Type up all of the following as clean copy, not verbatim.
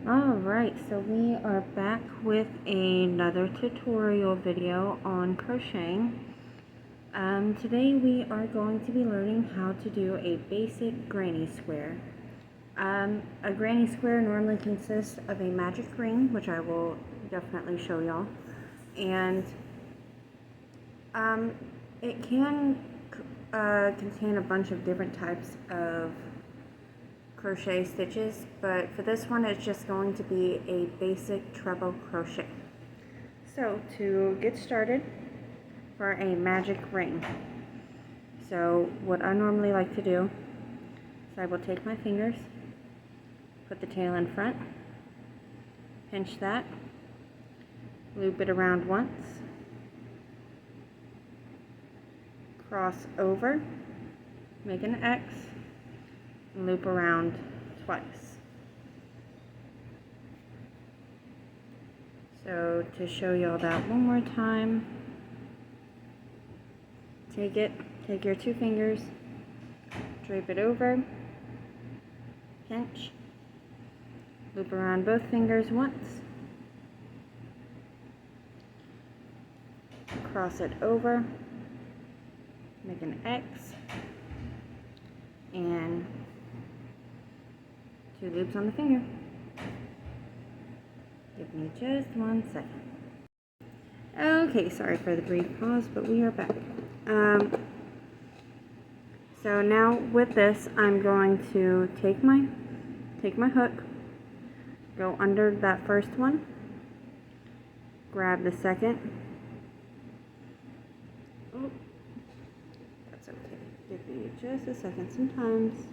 Alright, so we are back with another tutorial video on crocheting. Today we are going to be learning how to do a basic granny square. A granny square normally consists of a magic ring, which I will definitely show y'all, and it can contain a bunch of different types of crochet stitches, but for this one it's just going to be a basic treble crochet. So to get started, for a magic ring, so what I normally like to do is I will take my fingers, put the tail in front, pinch that, loop it around once, cross over, make an X, and loop around twice. So to show y'all that one more time, take your two fingers, drape it over, pinch, loop around both fingers once, cross it over, make an X, and two loops on the finger. Give me just 1 second. Okay, sorry for the brief pause, but we are back. So now with this, I'm going to take my hook, go under that first one, grab the second. Oh, that's okay. Give me just a second. Sometimes it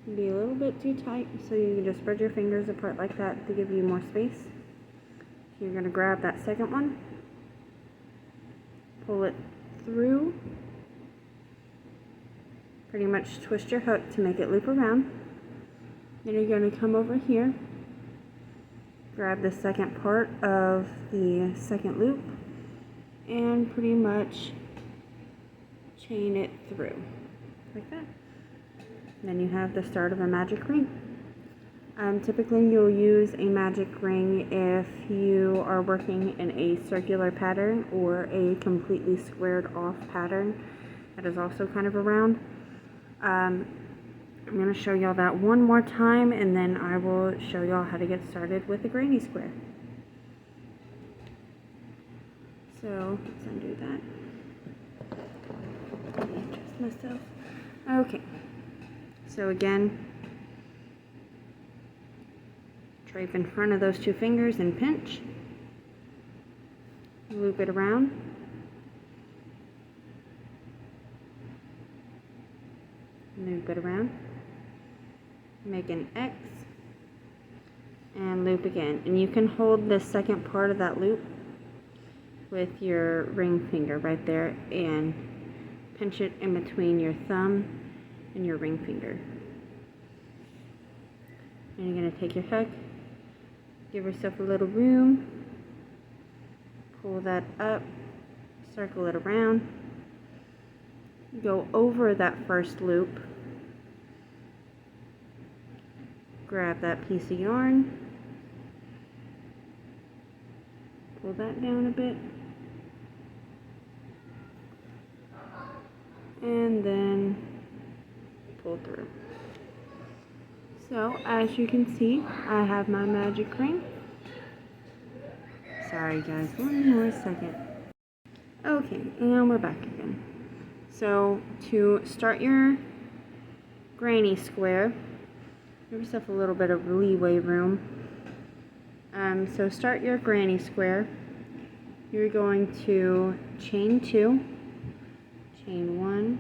can be a little bit too tight, so you can just spread your fingers apart like that to give you more space. So you're going to grab that second one, pull it through, pretty much twist your hook to make it loop around. Then you're going to come over here, grab the second part of the second loop, and pretty much chain it through like that. Then you have the start of a magic ring. Typically you'll use a magic ring if you are working in a circular pattern or a completely squared off pattern that is also kind of a round. I'm going to show y'all that one more time, and then I will show y'all how to get started with the granny square. So let's undo that. Adjust myself. Okay. So again, drape in front of those two fingers and pinch. Loop it around. Loop it around. Make an X. And loop again. And you can hold the second part of that loop with your ring finger right there and pinch it in between your thumb and your ring finger. And you're going to take your hook, give yourself a little room, pull that up, circle it around, go over that first loop, grab that piece of yarn, pull that down a bit, and then pull through. So as you can see, I have my magic ring. Sorry guys, one more second. Okay, and we're back again. So to start your granny square, give yourself a little bit of leeway room. So start your granny square. You're going to chain 2, chain 1,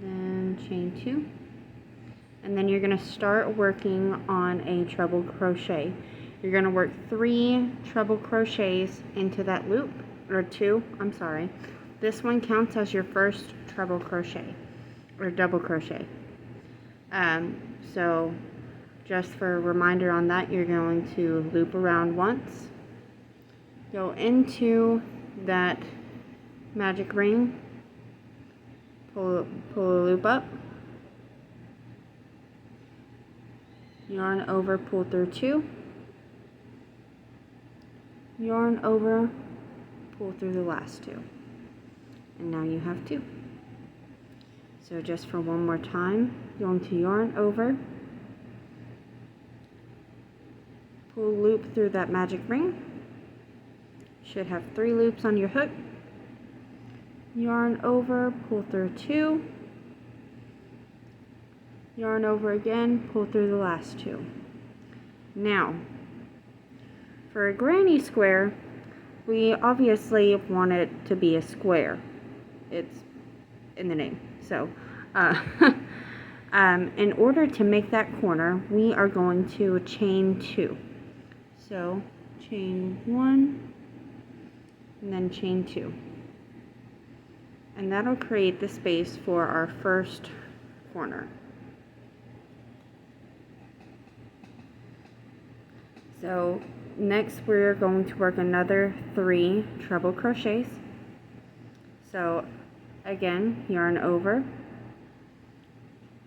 then chain 2, and then you're going to start working on a treble crochet. You're going to work 3 treble crochets into that loop, or 2, I'm sorry. This one counts as your first treble crochet, or double crochet. So just for a reminder on that, you're going to loop around once, go into that magic ring, pull a loop up, yarn over, pull through 2, yarn over, pull through the last 2, and now you have 2. So just for one more time, going to yarn over, pull loop through that magic ring, should have 3 loops on your hook, yarn over, pull through 2, yarn over again, pull through the last 2. Now, for a granny square, we obviously want it to be a square. It's in the name. So, in order to make that corner, we are going to chain 2. So, chain 1, and then chain 2. And that'll create the space for our first corner. So next we're going to work another 3 treble crochets. So again, yarn over,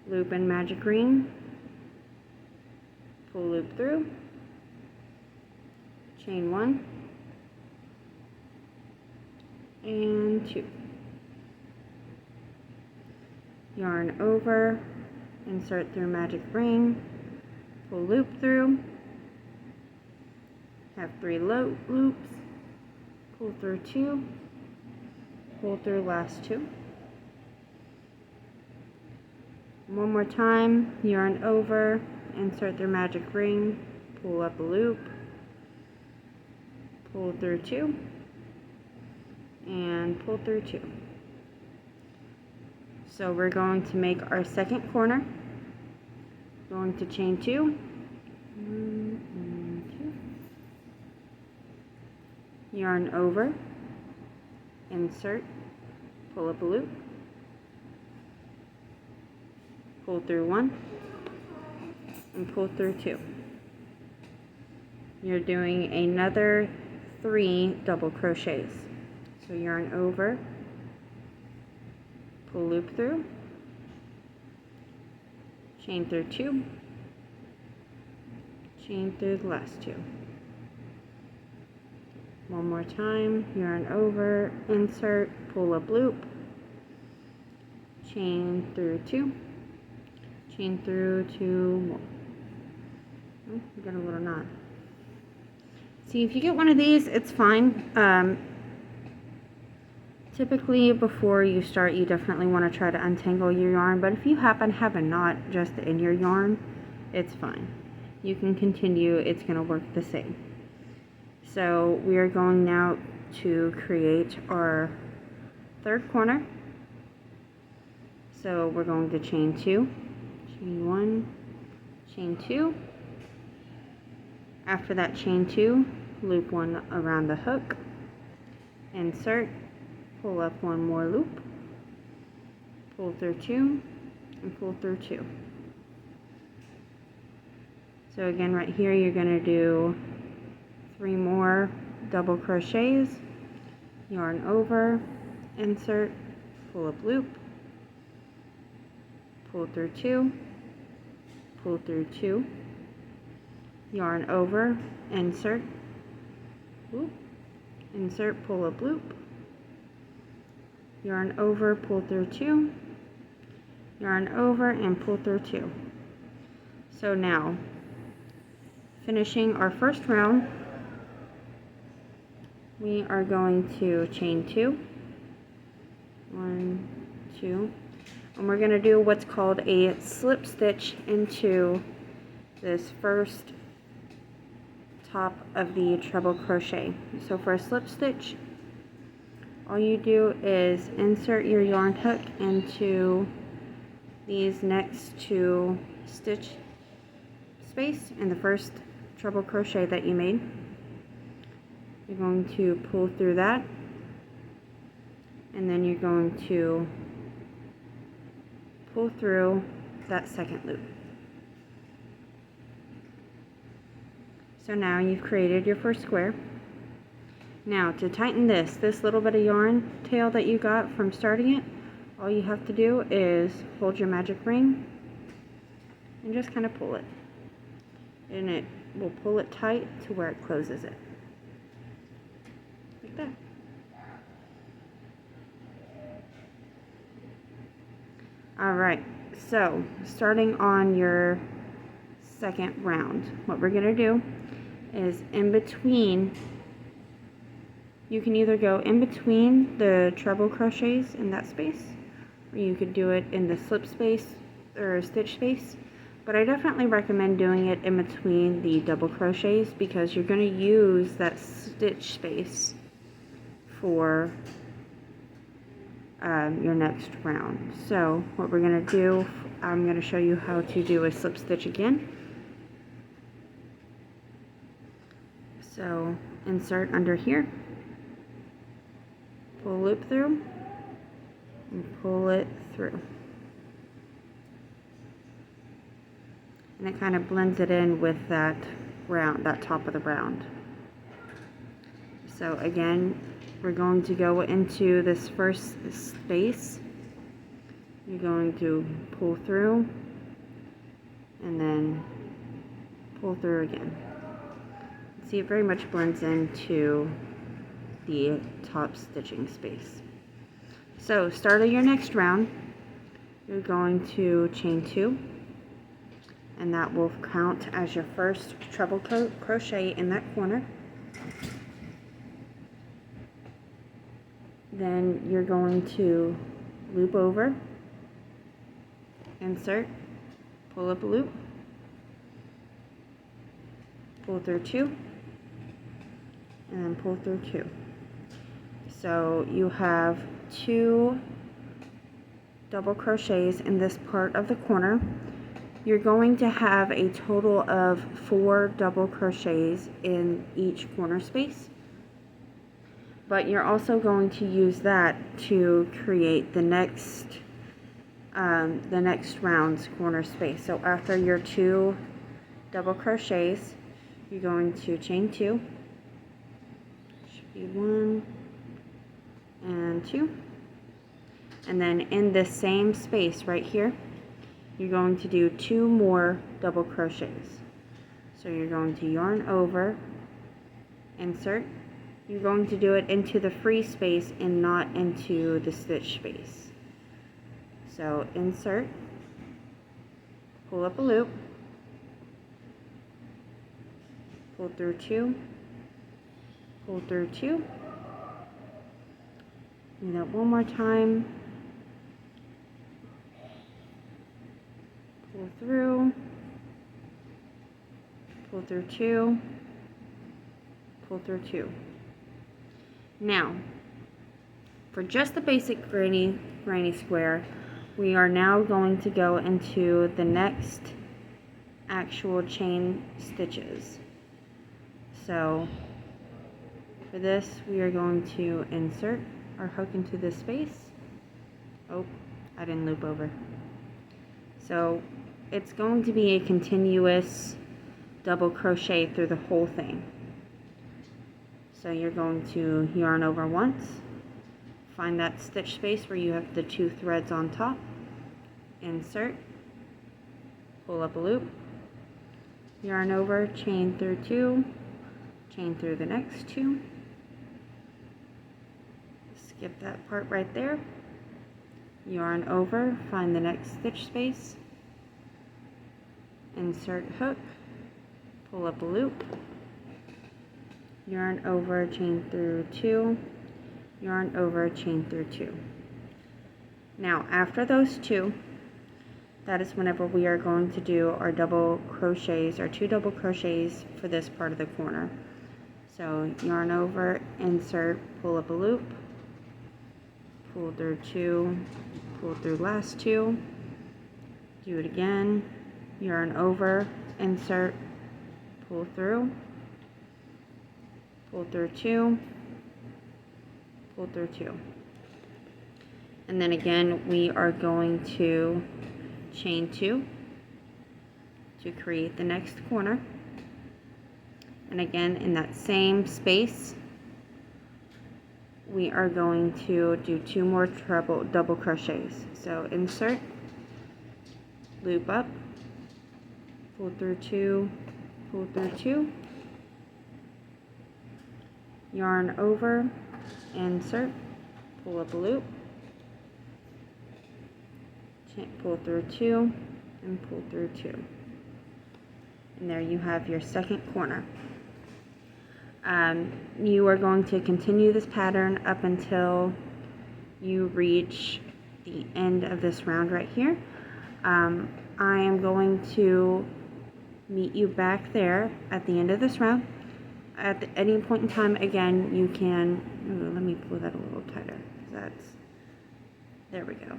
loop in magic ring, pull loop through, chain 1 and 2, yarn over, insert through magic ring, pull loop through, have 3 loops, pull through 2, pull through last 2. One more time, yarn over, insert through magic ring, pull up a loop, pull through 2, and pull through 2. So we're going to make our second corner. Going to chain 2, 1 and 2, yarn over, insert, pull up a loop, pull through 1, and pull through 2. You're doing another 3 double crochets. So yarn over, pull loop through, chain through 2, chain through the last 2. One more time, yarn over, insert, pull up loop, chain through 2, chain through 2 more. Oh, we got a little knot. See, if you get one of these, it's fine. Typically, before you start, you definitely want to try to untangle your yarn, but if you happen to have a knot just in your yarn, it's fine. You can continue, it's going to work the same. So we are going now to create our third corner. So we're going to chain 2, chain 1, chain 2. After that, chain 2, loop 1 around the hook, insert, pull up 1 more loop, pull through 2, and pull through 2. So again, right here, you're going to do 3 more double crochets, yarn over, insert, pull up loop, pull through 2, pull through 2, yarn over, insert, loop, insert, pull up loop, yarn over, pull through 2, yarn over, and pull through 2. So now, finishing our first round, we are going to chain 2, 1, 2, and we're going to do what's called a slip stitch into this first top of the treble crochet. So for a slip stitch, all you do is insert your yarn hook into these next 2 stitch space in the first treble crochet that you made. You're going to pull through that, and then you're going to pull through that second loop. So now you've created your first square. Now to tighten this little bit of yarn tail that you got from starting it, all you have to do is hold your magic ring and just kind of pull it. and it will pull it tight to where it closes it. Like that. Alright, so starting on your second round, what we're going to do is in between, you can either go in between the treble crochets in that space, or you could do it in the slip space or stitch space, but I definitely recommend doing it in between the double crochets because you're going to use that stitch space for your next round. So what we're going to do, I'm going to show you how to do a slip stitch again. So insert under here, pull a loop through, and pull it through. And it kind of blends it in with that round, that top of the round. So again, we're going to go into this first space. You're going to pull through and then pull through again. See, it very much blends into the top stitching space. So start of your next round, you're going to chain 2, and that will count as your first treble crochet in that corner. Then you're going to loop over, insert, pull up a loop, pull through 2, and then pull through 2. So you have 2 double crochets in this part of the corner. You're going to have a total of 4 double crochets in each corner space, but you're also going to use that to create the next round's corner space. So after your 2 double crochets, you're going to chain 2, should be 1 and 2, and then in the same space right here, you're going to do 2 more double crochets. So you're going to yarn over, insert. You're going to do it into the free space and not into the stitch space. So insert, pull up a loop, pull through 2, pull through 2. Do that one more time. Pull through 2, pull through 2. Now, for just the basic granny square, we are now going to go into the next actual chain stitches. So for this, we are going to insert our hook into this space. Oh, I didn't loop over. So it's going to be a continuous double crochet through the whole thing. So you're going to yarn over once, find that stitch space where you have the 2 threads on top, insert, pull up a loop, yarn over, chain through 2, chain through the next 2, skip that part right there, yarn over, find the next stitch space, insert hook, pull up a loop, yarn over, chain through 2, yarn over, chain through 2. Now after those 2, that is whenever we are going to do our double crochets, our 2 double crochets for this part of the corner. So yarn over, insert, pull up a loop, pull through 2, pull through last 2, do it again, yarn over, insert, pull through 2, pull through 2. And then again, we are going to chain 2 to create the next corner. And again, in that same space, we are going to do 2 more double crochets. So insert, loop up, pull through 2, pull through 2, yarn over, insert, pull up a loop, pull through 2, and pull through 2. And there you have your second corner. You are going to continue this pattern up until you reach the end of this round right here. I am going to meet you back there at the end of this round. At any point in time, again, you can, let me pull that a little tighter. There we go.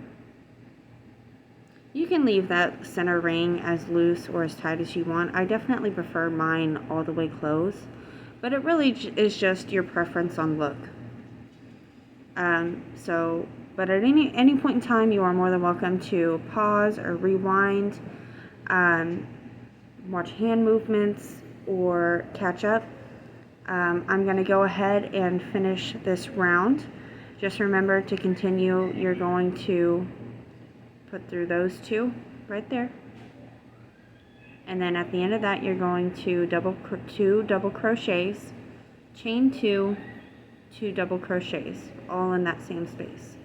You can leave that center ring as loose or as tight as you want. I definitely prefer mine all the way closed, but it really is just your preference on look. But at any point in time, you are more than welcome to pause or rewind, watch hand movements, or catch up. I'm going to go ahead and finish this round. Just remember to continue. You're going to put through those 2 right there. And then at the end of that, you're going to 2 double crochets, chain 2, 2 double crochets, all in that same space.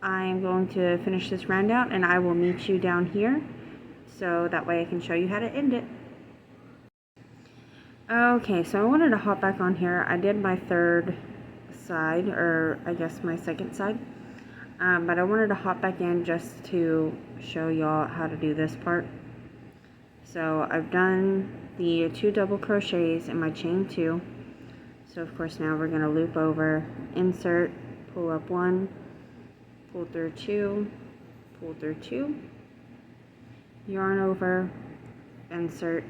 I am going to finish this round out, and I will meet you down here, so that way I can show you how to end it. Okay, so I wanted to hop back on here. I did my third side, or I guess my second side, but I wanted to hop back in just to show y'all how to do this part. So I've done the 2 double crochets in my chain 2. So of course now we're going to loop over, insert, pull up 1, pull through 2, pull through 2, yarn over, insert,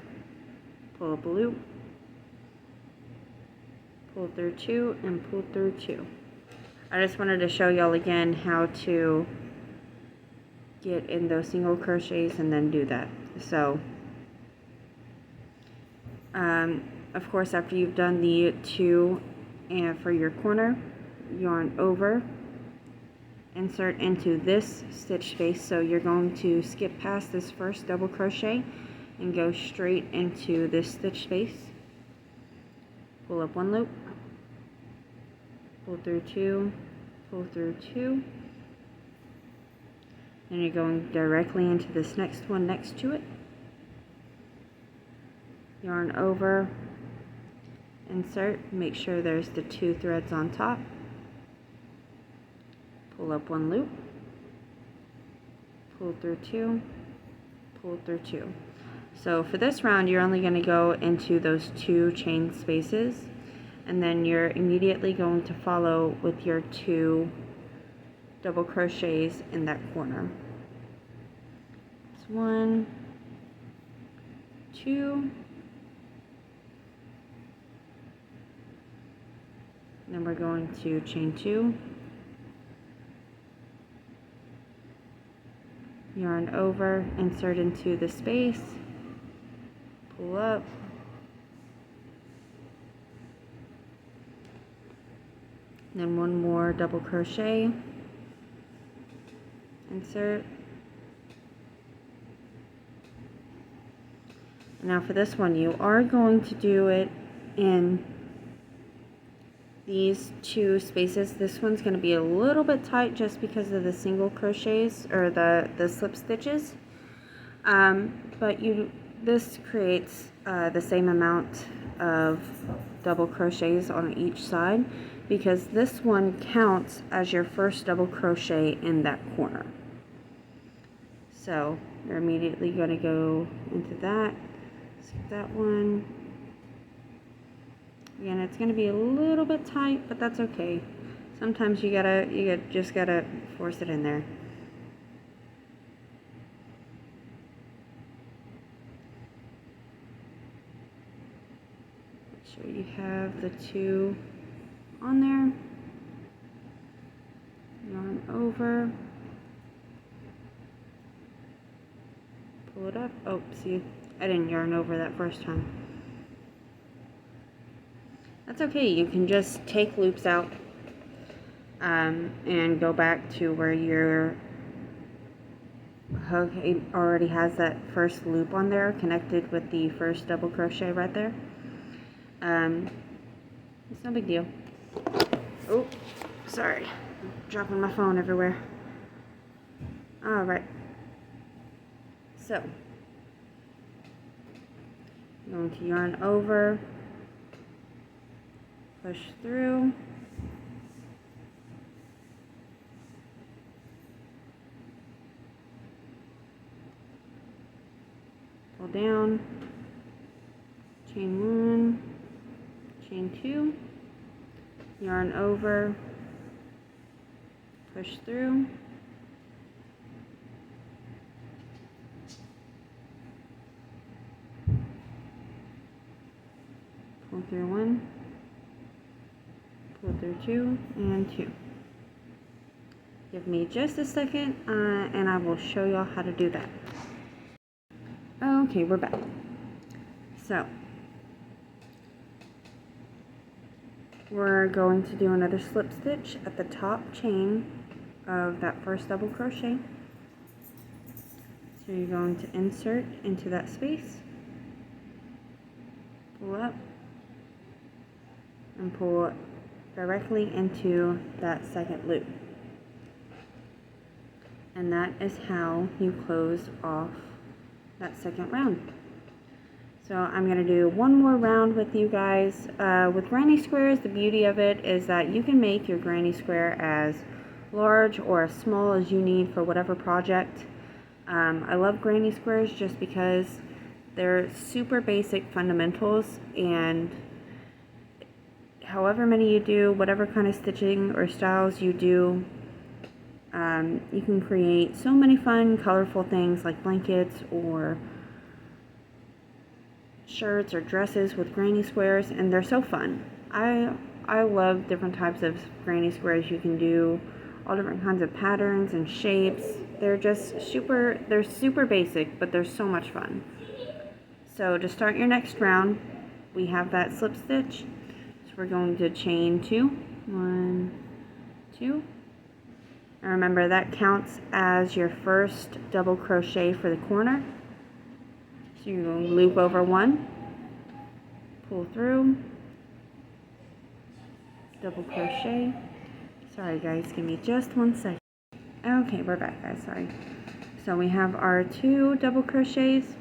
pull up a loop, pull through 2, and pull through 2. I just wanted to show y'all again how to get in those single crochets and then do that. So of course, after you've done the 2 and for your corner, yarn over, insert into this stitch space. So you're going to skip past this first double crochet and go straight into this stitch space. Pull up 1 loop, pull through 2, pull through 2, and you're going directly into this next one next to it. Yarn over, insert, make sure there's the 2 threads on top, pull up 1 loop, pull through 2, pull through 2. So for this round, you're only going to go into those 2 chain spaces, and then you're immediately going to follow with your 2 double crochets in that corner. It's 1, 2, then we're going to chain 2, yarn over, insert into the space, pull up, then 1 more double crochet, insert. Now for this one, you are going to do it in these 2 spaces. This one's going to be a little bit tight just because of the single crochets or the slip stitches, but this creates the same amount of double crochets on each side, because this one counts as your first double crochet in that corner. So you're immediately going to go into that, skip that one. Again, it's going to be a little bit tight, but that's okay. Sometimes you just gotta force it in there. Make sure you have the 2 on there. Yarn over. Pull it up. Oh, see, I didn't yarn over that first time. That's okay, you can just take loops out and go back to where hook, it already has that first loop on there connected with the first double crochet right there. It's no big deal. Oh, sorry, dropping my phone everywhere. All right, so I'm going to yarn over, push through, pull down, chain 1, chain 2, yarn over, push through, pull through 1, pull through 2, and 2. Give me just a second and I will show y'all how to do that. Okay, we're back. So we're going to do another slip stitch at the top chain of that first double crochet. So you're going to insert into that space, pull up, and pull directly into that second loop. And that is how you close off that second round. So I'm going to do one more round with you guys. With granny squares, the beauty of it is that you can make your granny square as large or as small as you need for whatever project. I love granny squares just because they're super basic fundamentals, and however many you do, whatever kind of stitching or styles you do, you can create so many fun, colorful things like blankets or shirts or dresses with granny squares, and they're so fun. I love different types of granny squares. You can do all different kinds of patterns and shapes. They're super basic, but they're so much fun. So to start your next round, we have that slip stitch. So we're going to chain 2, 1, 2. And remember, that counts as your first double crochet for the corner. So you're going to loop over 1, pull through, double crochet. Sorry guys, give me just 1 second. Okay, we're back guys, sorry. So we have our 2 double crochets.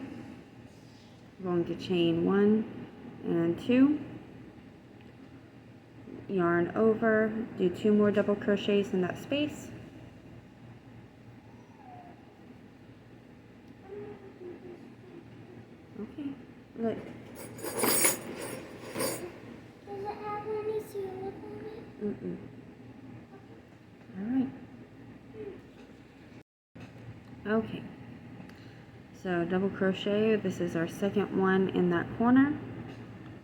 We're going to chain 1 and 2, yarn over, do 2 more double crochets in that space. Okay, look. Does it have any syrup on it? Alright. Okay. So double crochet, this is our second one in that corner.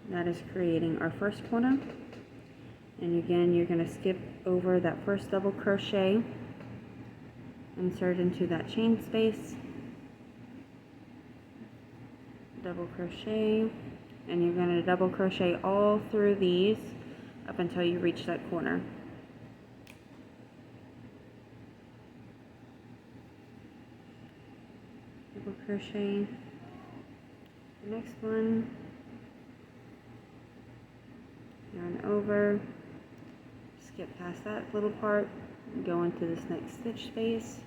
That is creating our first corner. And again, you're going to skip over that first double crochet, insert into that chain space, double crochet, and you're going to double crochet all through these up until you reach that corner. Double crochet the next one, yarn over, skip past that little part, and go into this next stitch space,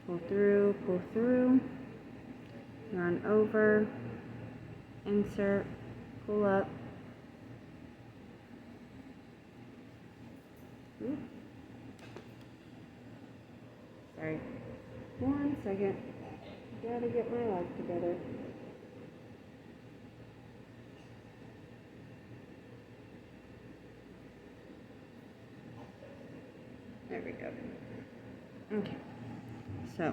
pull through, yarn over, insert, pull up, sorry, 1 second, gotta get my life together. There we go. Okay, so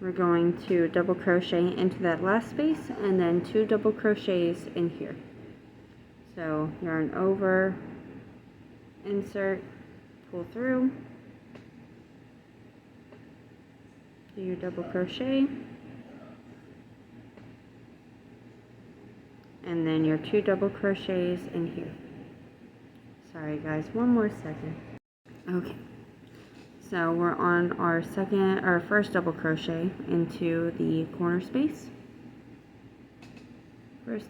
we're going to double crochet into that last space and then 2 double crochets in here. So yarn over, insert, pull through, do your double crochet, and then your 2 double crochets in here. So Sorry guys, one more second. Okay, so we're on our first double crochet into the corner space. First double